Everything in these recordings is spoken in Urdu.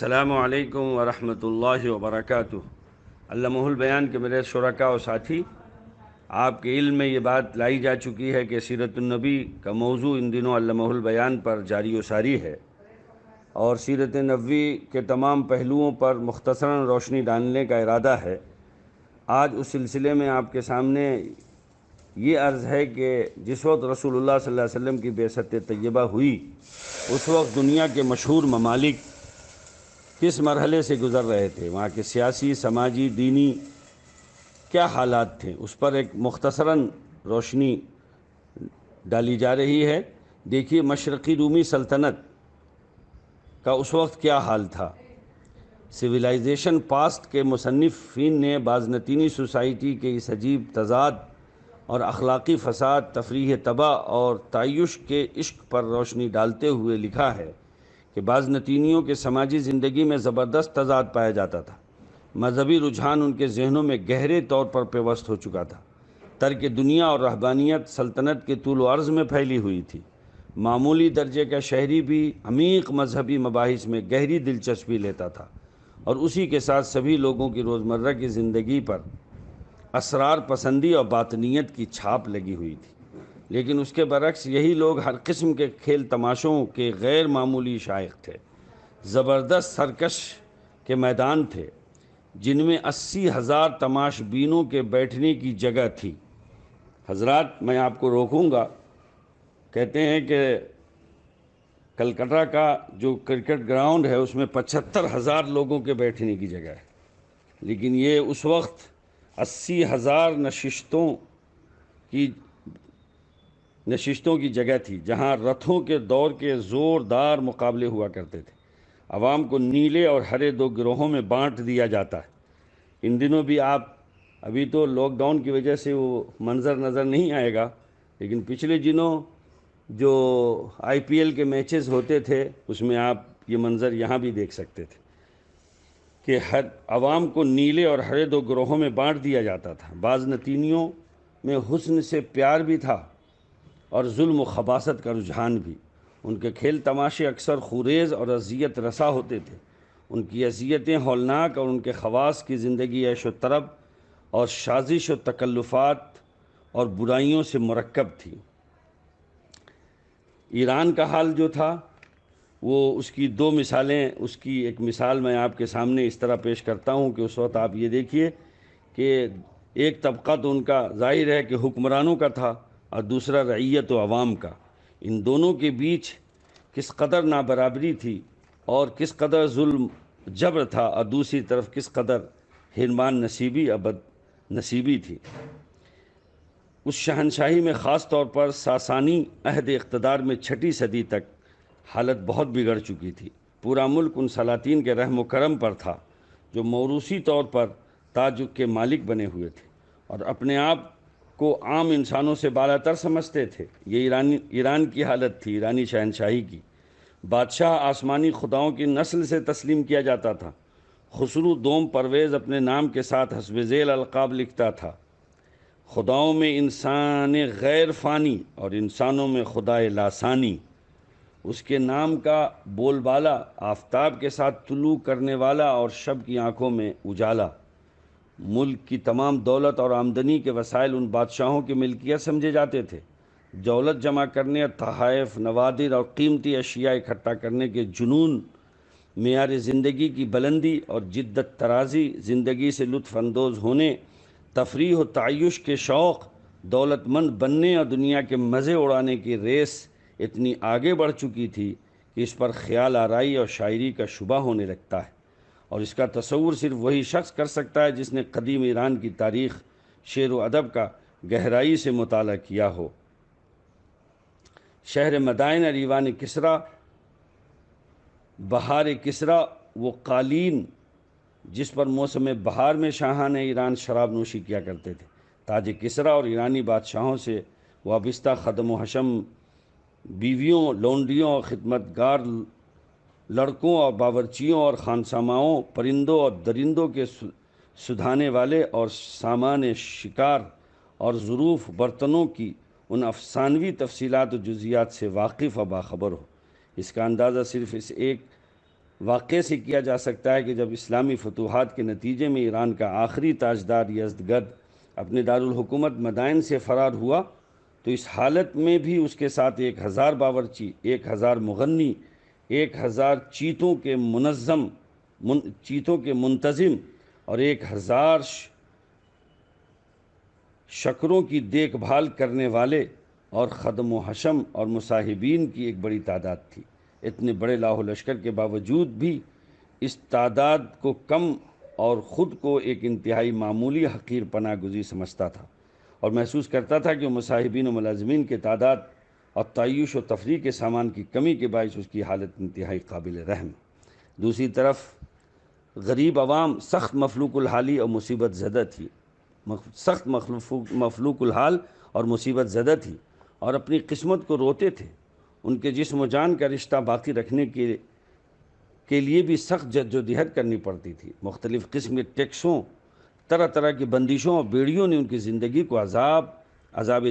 السلام علیکم ورحمۃ اللہ وبرکاتہ۔ علامہ البیان کے میرے شرکاء و ساتھی، آپ کے علم میں یہ بات لائی جا چکی ہے کہ سیرت النبی کا موضوع ان دنوں علامہ البیان پر جاری و ساری ہے، اور سیرت نبوی کے تمام پہلوؤں پر مختصراً روشنی ڈالنے کا ارادہ ہے۔ آج اس سلسلے میں آپ کے سامنے یہ عرض ہے کہ جس وقت رسول اللہ صلی اللہ علیہ وسلم کی بعثت طیبہ ہوئی، اس وقت دنیا کے مشہور ممالک کس مرحلے سے گزر رہے تھے، وہاں کے سیاسی، سماجی، دینی کیا حالات تھے، اس پر ایک مختصراً روشنی ڈالی جا رہی ہے۔ دیکھیے، مشرقی رومی سلطنت کا اس وقت کیا حال تھا۔ سویلائزیشن پاسٹ کے مصنفین نے بازنطینی سوسائٹی کے اس عجیب تضاد اور اخلاقی فساد، تفریح تباہ اور تعیش کے عشق پر روشنی ڈالتے ہوئے لکھا ہے کہ بازنطینیوں کے سماجی زندگی میں زبردست تضاد پایا جاتا تھا۔ مذہبی رجحان ان کے ذہنوں میں گہرے طور پر پیوست ہو چکا تھا۔ ترک دنیا اور رہبانیت سلطنت کے طول و عرض میں پھیلی ہوئی تھی۔ معمولی درجے کا شہری بھی عمیق مذہبی مباحث میں گہری دلچسپی لیتا تھا، اور اسی کے ساتھ سبھی لوگوں کی روزمرہ کی زندگی پر اسرار پسندی اور باطنیت کی چھاپ لگی ہوئی تھی۔ لیکن اس کے برعکس یہی لوگ ہر قسم کے کھیل تماشوں کے غیر معمولی شائق تھے۔ زبردست سرکش کے میدان تھے جن میں 80,000 تماش بینوں کے بیٹھنے کی جگہ تھی۔ حضرات، میں آپ کو روکوں گا۔ کہتے ہیں کہ کلکتہ کا جو کرکٹ گراؤنڈ ہے اس میں 75,000 لوگوں کے بیٹھنے کی جگہ ہے، لیکن یہ اس وقت 80,000 نشستوں کی جگہ تھی، جہاں رتھوں کے دور کے زوردار مقابلے ہوا کرتے تھے۔ عوام کو نیلے اور ہرے دو گروہوں میں بانٹ دیا جاتا ہے۔ ان دنوں بھی ابھی تو لاک ڈاؤن کی وجہ سے وہ منظر نظر نہیں آئے گا، لیکن پچھلے دنوں جو IPL کے میچز ہوتے تھے اس میں آپ یہ منظر یہاں بھی دیکھ سکتے تھے کہ ہر عوام کو نیلے اور ہرے دو گروہوں میں بانٹ دیا جاتا تھا۔ بازنطینیوں میں حسن سے پیار بھی تھا اور ظلم و خباثت کا رجحان بھی۔ ان کے کھیل تماشے اکثر خوریز اور اذیت رسا ہوتے تھے۔ ان کی اذیتیں ہولناک اور ان کے خواص کی زندگی عیش و طرب اور سازش و تکلفات اور برائیوں سے مرکب تھی۔ ایران کا حال جو تھا وہ اس کی دو مثالیں، اس کی ایک مثال میں آپ کے سامنے اس طرح پیش کرتا ہوں کہ اس وقت آپ یہ دیکھیے کہ ایک طبقہ تو ان کا ظاہر ہے کہ حکمرانوں کا تھا اور دوسرا رعیت و عوام کا۔ ان دونوں کے بیچ کس قدر نابرابری تھی اور کس قدر ظلم جبر تھا، اور دوسری طرف کس قدر حرمان نصیبی اور بد نصیبی تھی۔ اس شہنشاہی میں خاص طور پر ساسانی عہد اقتدار میں 6 صدی تک حالت بہت بگڑ چکی تھی۔ پورا ملک ان سلاطین کے رحم و کرم پر تھا جو موروثی طور پر تاج کے مالک بنے ہوئے تھے اور اپنے آپ کو عام انسانوں سے بالاتر سمجھتے تھے۔ یہ ایران کی حالت تھی، ایرانی شہنشاہی کی۔ بادشاہ آسمانی خداؤں کی نسل سے تسلیم کیا جاتا تھا۔ خسرو دوم پرویز اپنے نام کے ساتھ حسب ذیل القاب لکھتا تھا: خداؤں میں انسان غیر فانی اور انسانوں میں خدائے لاسانی۔ اس کے نام کا بول بالا آفتاب کے ساتھ طلوع کرنے والا اور شب کی آنکھوں میں اجالا۔ ملک کی تمام دولت اور آمدنی کے وسائل ان بادشاہوں کی ملکیت سمجھے جاتے تھے۔ دولت جمع کرنے اور تحائف، نوادر اور قیمتی اشیاء اکٹھا کرنے کے جنون، معیار زندگی کی بلندی اور جدت ترازی، زندگی سے لطف اندوز ہونے، تفریح و تعیش کے شوق، دولت مند بننے اور دنیا کے مزے اڑانے کی ریس اتنی آگے بڑھ چکی تھی کہ اس پر خیال آرائی اور شاعری کا شبہ ہونے لگتا ہے، اور اس کا تصور صرف وہی شخص کر سکتا ہے جس نے قدیم ایران کی تاریخ، شعر و ادب کا گہرائی سے مطالعہ کیا ہو۔ شہر مدائن اور ایوان کسریٰ، بہار کسریٰ، وہ قالین جس پر موسم بہار میں شاہان ایران شراب نوشی کیا کرتے تھے۔ تاج کسریٰ اور ایرانی بادشاہوں سے وابستہ خدم و حشم، بیویوں، لونڈیوں اور خدمتگار لڑکوں اور باورچیوں اور خانساماؤں، پرندوں اور درندوں کے سدھانے والے اور سامان شکار اور ظروف برتنوں کی ان افسانوی تفصیلات و جزیات سے واقف و باخبر ہو۔ اس کا اندازہ صرف اس ایک واقعے سے کیا جا سکتا ہے کہ جب اسلامی فتوحات کے نتیجے میں ایران کا آخری تاجدار یزدگرد اپنے دارالحکومت مدائن سے فرار ہوا تو اس حالت میں بھی اس کے ساتھ 1000 باورچی، 1000 مغنی، 1000 چیتوں کے منتظم اور 1000 شکروں کی دیکھ بھال کرنے والے اور خدم و حشم اور مصاحبین کی ایک بڑی تعداد تھی۔ اتنے بڑے لاہ و لشکر کے باوجود بھی اس تعداد کو کم اور خود کو ایک انتہائی معمولی حقیر پناہ گزی سمجھتا تھا، اور محسوس کرتا تھا کہ مصاحبین و ملازمین کی تعداد اور تعیش و تفریح کے سامان کی کمی کے باعث اس کی حالت انتہائی قابل رحم۔ دوسری طرف غریب عوام سخت مفلوک الحالی اور مصیبت زدہ تھی، سخت مفلوک الحال اور مصیبت زدہ تھی، اور اپنی قسمت کو روتے تھے۔ ان کے جسم و جان کا رشتہ باقی رکھنے کے لیے بھی سخت جدوجہد کرنی پڑتی تھی۔ مختلف قسم کے ٹیکسوں، طرح طرح کی بندشوں اور بیڑیوں نے ان کی زندگی کو عذاب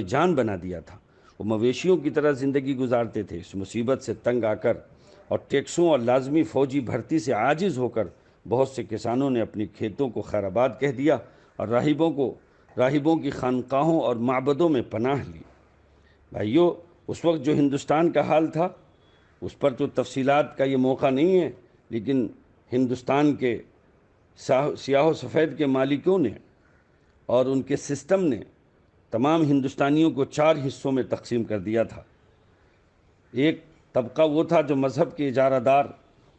جان بنا دیا تھا۔ وہ مویشیوں کی طرح زندگی گزارتے تھے۔ اس مصیبت سے تنگ آ کر اور ٹیکسوں اور لازمی فوجی بھرتی سے عاجز ہو کر بہت سے کسانوں نے اپنی کھیتوں کو خیر آباد کہہ دیا اور راہبوں کی خانقاہوں اور معبدوں میں پناہ لی۔ بھائیو، اس وقت جو ہندوستان کا حال تھا اس پر تو تفصیلات کا یہ موقع نہیں ہے، لیکن ہندوستان کے سیاہ و سفید کے مالکوں نے اور ان کے سسٹم نے تمام ہندوستانیوں کو 4 حصوں میں تقسیم کر دیا تھا۔ ایک طبقہ وہ تھا جو مذہب کے اجارہ دار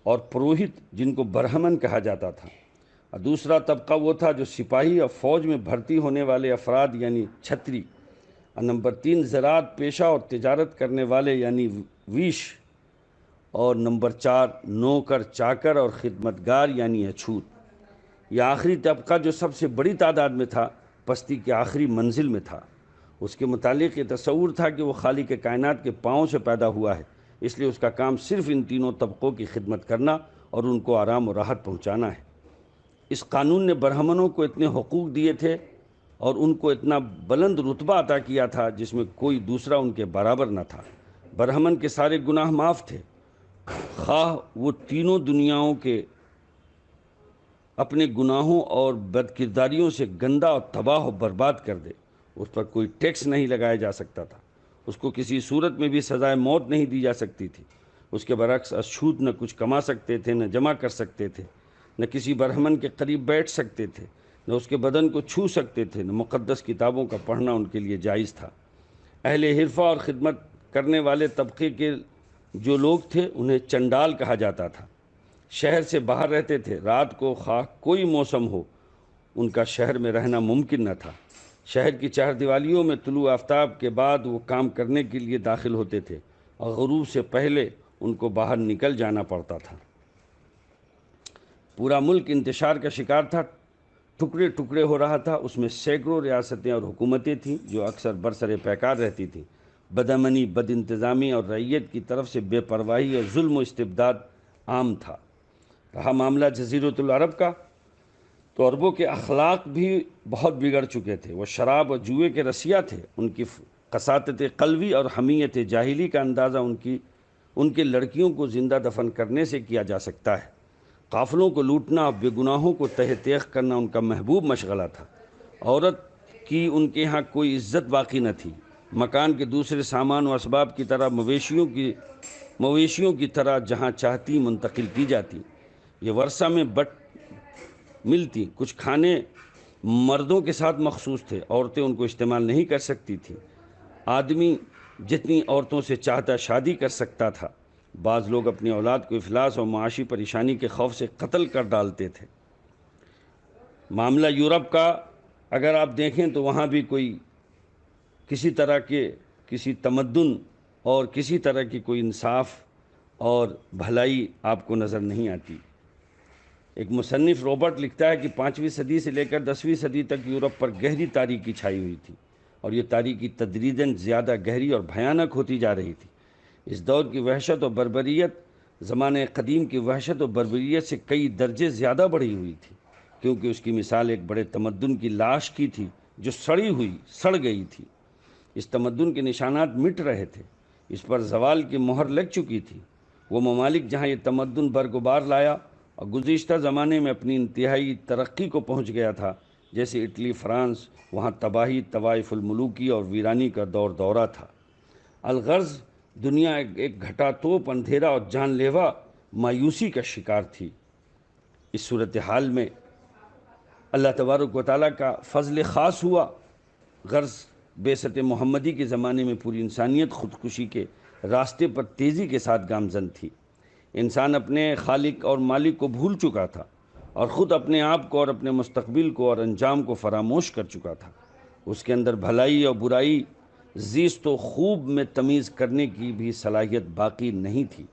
اور پروہت جن کو برہمن کہا جاتا تھا، اور دوسرا طبقہ وہ تھا جو سپاہی اور فوج میں بھرتی ہونے والے افراد یعنی چھتری، اور نمبر 3 زراعت پیشہ اور تجارت کرنے والے یعنی ویش، اور نمبر 4 نوکر چاکر اور خدمتگار یعنی اچھوت۔ یہ آخری طبقہ جو سب سے بڑی تعداد میں تھا، پستی کی آخری منزل میں تھا۔ اس کے متعلق یہ تصور تھا کہ وہ خالق کائنات کے پاؤں سے پیدا ہوا ہے، اس لیے اس کا کام صرف ان تینوں طبقوں کی خدمت کرنا اور ان کو آرام و راحت پہنچانا ہے۔ اس قانون نے برہمنوں کو اتنے حقوق دیے تھے اور ان کو اتنا بلند رتبہ عطا کیا تھا جس میں کوئی دوسرا ان کے برابر نہ تھا۔ برہمن کے سارے گناہ معاف تھے، خواہ وہ تینوں دنیاؤں کے اپنے گناہوں اور بد کرداریوں سے گندہ اور تباہ و برباد کر دے۔ اس پر کوئی ٹیکس نہیں لگایا جا سکتا تھا، اس کو کسی صورت میں بھی سزائے موت نہیں دی جا سکتی تھی۔ اس کے برعکس اچھوت نہ کچھ کما سکتے تھے، نہ جمع کر سکتے تھے، نہ کسی برہمن کے قریب بیٹھ سکتے تھے، نہ اس کے بدن کو چھو سکتے تھے، نہ مقدس کتابوں کا پڑھنا ان کے لیے جائز تھا۔ اہل حرفہ اور خدمت کرنے والے طبقے کے جو لوگ تھے انہیں چنڈال کہا جاتا تھا۔ شہر سے باہر رہتے تھے، رات کو خواہ کوئی موسم ہو ان کا شہر میں رہنا ممکن نہ تھا۔ شہر کی 4 دیوالیوں میں طلوع آفتاب کے بعد وہ کام کرنے کے لیے داخل ہوتے تھے اور غروب سے پہلے ان کو باہر نکل جانا پڑتا تھا۔ پورا ملک انتشار کا شکار تھا، ٹکڑے ٹکڑے ہو رہا تھا۔ اس میں سینکڑوں ریاستیں اور حکومتیں تھیں جو اکثر برسر پیکار رہتی تھیں۔ بدامنی، بد انتظامی اور رعیت کی طرف سے بے پرواہی اور ظلم و استبداد عام تھا۔ رہا معاملہ جزیرۃ العرب کا، تو عربوں کے اخلاق بھی بہت بگڑ چکے تھے۔ وہ شراب اور جوئے کے رسیا تھے۔ ان کی قساطت قلبی اور حمیت جاہلی کا اندازہ ان کے لڑکیوں کو زندہ دفن کرنے سے کیا جا سکتا ہے۔ قافلوں کو لوٹنا اور بے گناہوں کو تہہ تیغ کرنا ان کا محبوب مشغلہ تھا۔ عورت کی ان کے ہاں کوئی عزت باقی نہ تھی۔ مکان کے دوسرے سامان و اسباب کی طرح مویشیوں کی طرح جہاں چاہتی منتقل کی جاتی، یہ ورثہ میں ملتی۔ کچھ کھانے مردوں کے ساتھ مخصوص تھے، عورتیں ان کو استعمال نہیں کر سکتی تھیں۔ آدمی جتنی عورتوں سے چاہتا شادی کر سکتا تھا۔ بعض لوگ اپنی اولاد کو افلاس اور معاشی پریشانی کے خوف سے قتل کر ڈالتے تھے۔ معاملہ یورپ کا اگر آپ دیکھیں تو وہاں بھی کسی طرح کے کسی تمدن اور کسی طرح کی کوئی انصاف اور بھلائی آپ کو نظر نہیں آتی۔ ایک مصنف رابرٹ لکھتا ہے کہ 5ویں صدی سے لے کر 10ویں صدی تک یورپ پر گہری تاریکی چھائی ہوئی تھی، اور یہ تاریکی تدریجاً زیادہ گہری اور بھیانک ہوتی جا رہی تھی۔ اس دور کی وحشت و بربریت زمانے قدیم کی وحشت و بربریت سے کئی درجے زیادہ بڑھی ہوئی تھی، کیونکہ اس کی مثال ایک بڑے تمدن کی لاش کی تھی جو سڑ گئی تھی۔ اس تمدن کے نشانات مٹ رہے تھے، اس پر زوال کی مہر لگ چکی تھی۔ وہ ممالک جہاں یہ تمدن برگبار لایا اور گزشتہ زمانے میں اپنی انتہائی ترقی کو پہنچ گیا تھا، جیسے اٹلی، فرانس، وہاں تباہی، طوائف الملوکی اور ویرانی کا دورہ تھا۔ الغرض دنیا ایک گھٹا توپ، اندھیرا اور جان لیوا مایوسی کا شکار تھی۔ اس صورتحال میں اللہ تبارک و تعالیٰ کا فضل خاص ہوا۔ غرض بعثت محمدی کے زمانے میں پوری انسانیت خودکشی کے راستے پر تیزی کے ساتھ گامزن تھی۔ انسان اپنے خالق اور مالک کو بھول چکا تھا اور خود اپنے آپ کو اور اپنے مستقبل کو اور انجام کو فراموش کر چکا تھا۔ اس کے اندر بھلائی اور برائی، زیست و خوب میں تمیز کرنے کی بھی صلاحیت باقی نہیں تھی۔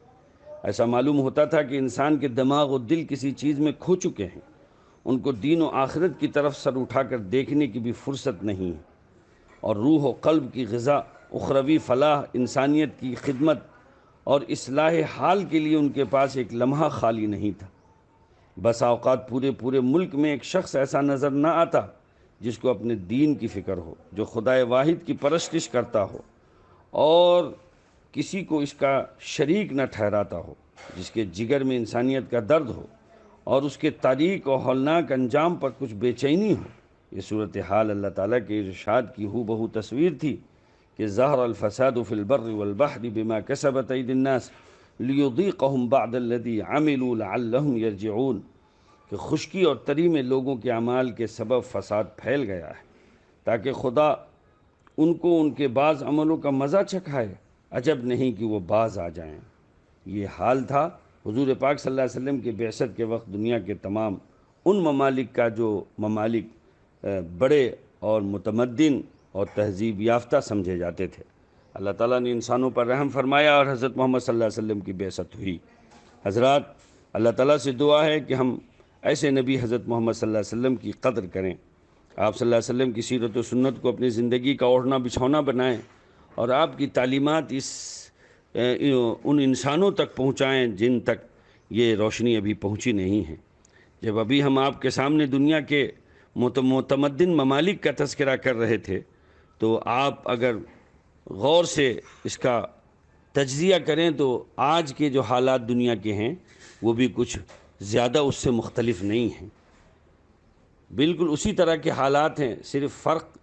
ایسا معلوم ہوتا تھا کہ انسان کے دماغ و دل کسی چیز میں کھو چکے ہیں، ان کو دین و آخرت کی طرف سر اٹھا کر دیکھنے کی بھی فرصت نہیں ہے، اور روح و قلب کی غذا، اخروی فلاح، انسانیت کی خدمت اور اصلاح حال کے لیے ان کے پاس ایک لمحہ خالی نہیں تھا۔ بسا اوقات پورے ملک میں ایک شخص ایسا نظر نہ آتا جس کو اپنے دین کی فکر ہو، جو خدائے واحد کی پرستش کرتا ہو اور کسی کو اس کا شریک نہ ٹھہراتا ہو، جس کے جگر میں انسانیت کا درد ہو اور اس کے تاریک اور ہولناک انجام پر کچھ بے چینی ہو۔ یہ صورتحال اللہ تعالیٰ کے ارشاد کی ہو بہو تصویر تھی کہ ظہر الفساد فی البر والبحر بما کسبت ایدی الناس لیذیقہم بعد الذی عملوا لعلہم یرجعون، کہ خشکی اور تری میں لوگوں کے اعمال کے سبب فساد پھیل گیا ہے تاکہ خدا ان کو ان کے بعض عملوں کا مزہ چکھائے۔ عجب نہیں کہ وہ باز آ جائیں۔ یہ حال تھا حضور پاک صلی اللہ علیہ وسلم کے بعثت کے وقت دنیا کے تمام ان ممالک کا جو ممالک بڑے اور متمدن اور تہذیب یافتہ سمجھے جاتے تھے۔ اللہ تعالیٰ نے انسانوں پر رحم فرمایا اور حضرت محمد صلی اللہ علیہ وسلم کی بعثت ہوئی۔ حضرات، اللہ تعالیٰ سے دعا ہے کہ ہم ایسے نبی حضرت محمد صلی اللہ علیہ وسلم کی قدر کریں، آپ صلی اللہ علیہ وسلم کی سیرت و سنت کو اپنی زندگی کا اوڑھنا بچھونا بنائیں اور آپ کی تعلیمات ان انسانوں تک پہنچائیں جن تک یہ روشنی ابھی پہنچی نہیں ہے۔ جب ابھی ہم آپ کے سامنے دنیا کے متمدن ممالک کا تذکرہ کر رہے تھے تو آپ اگر غور سے اس کا تجزیہ کریں تو آج کے جو حالات دنیا کے ہیں وہ بھی کچھ زیادہ اس سے مختلف نہیں ہیں، بالکل اسی طرح کے حالات ہیں، صرف فرق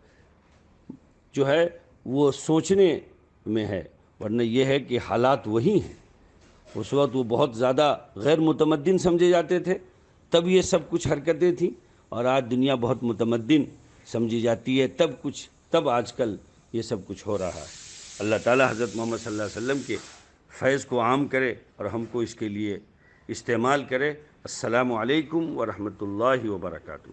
جو ہے وہ سوچنے میں ہے، ورنہ یہ ہے کہ حالات وہی ہیں۔ اس وقت وہ بہت زیادہ غیر متمدن سمجھے جاتے تھے، تب یہ سب کچھ حرکتیں تھیں، اور آج دنیا بہت متمدن سمجھی جاتی ہے، تب آج کل یہ سب کچھ ہو رہا ہے۔ اللہ تعالی حضرت محمد صلی اللہ علیہ وسلم کے فیض کو عام کرے اور ہم کو اس کے لیے استعمال کرے۔ السلام علیکم ورحمۃ اللہ وبرکاتہ۔